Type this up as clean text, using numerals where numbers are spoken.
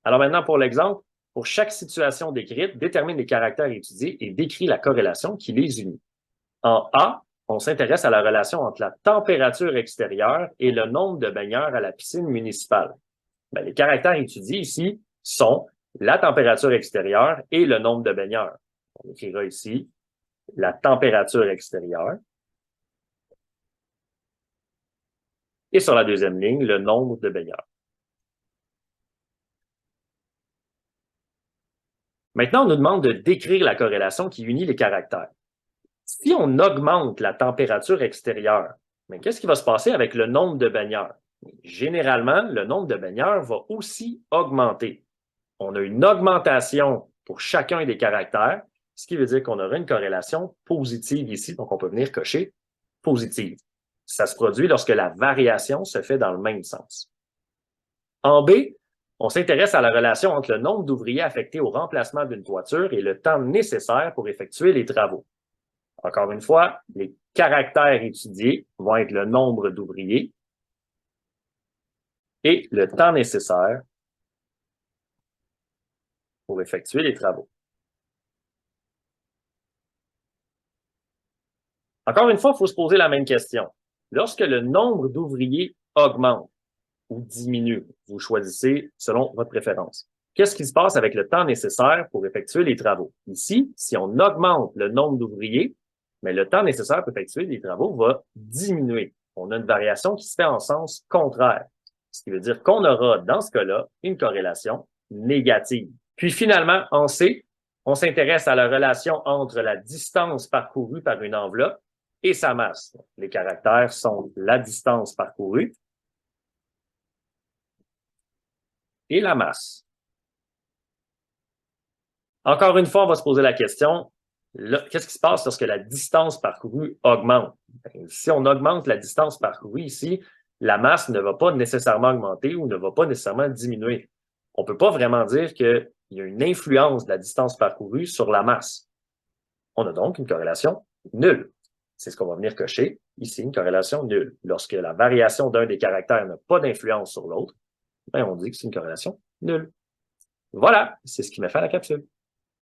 Alors maintenant, pour l'exemple, pour chaque situation décrite, détermine les caractères étudiés et décrit la corrélation qui les unit. En A, on s'intéresse à la relation entre la température extérieure et le nombre de baigneurs à la piscine municipale. Bien, les caractères étudiés ici sont la température extérieure et le nombre de baigneurs. On écrira ici la température extérieure. Et sur la deuxième ligne, le nombre de baigneurs. Maintenant, on nous demande de décrire la corrélation qui unit les caractères. Si on augmente la température extérieure, mais qu'est-ce qui va se passer avec le nombre de baigneurs? Généralement, le nombre de baigneurs va aussi augmenter. On a une augmentation pour chacun des caractères, ce qui veut dire qu'on aura une corrélation positive ici, donc on peut venir cocher positive. Ça se produit lorsque la variation se fait dans le même sens. En B, on s'intéresse à la relation entre le nombre d'ouvriers affectés au remplacement d'une toiture et le temps nécessaire pour effectuer les travaux. Encore une fois, les caractères étudiés vont être le nombre d'ouvriers et le temps nécessaire pour effectuer les travaux. Encore une fois, il faut se poser la même question. Lorsque le nombre d'ouvriers augmente ou diminue, vous choisissez selon votre préférence. Qu'est-ce qui se passe avec le temps nécessaire pour effectuer les travaux? Ici, si on augmente le nombre d'ouvriers, mais le temps nécessaire pour effectuer les travaux va diminuer. On a une variation qui se fait en sens contraire, ce qui veut dire qu'on aura, dans ce cas-là, une corrélation négative. Puis finalement, en C, on s'intéresse à la relation entre la distance parcourue par une enveloppe et sa masse. Les caractères sont la distance parcourue et la masse. Encore une fois, on va se poser la question, qu'est-ce qui se passe lorsque la distance parcourue augmente? Si on augmente la distance parcourue ici, la masse ne va pas nécessairement augmenter ou ne va pas nécessairement diminuer. On ne peut pas vraiment dire qu'il y a une influence de la distance parcourue sur la masse. On a donc une corrélation nulle. C'est ce qu'on va venir cocher ici, une corrélation nulle. Lorsque la variation d'un des caractères n'a pas d'influence sur l'autre, on dit que c'est une corrélation nulle. Voilà, c'est ce qui m'a fait la capsule.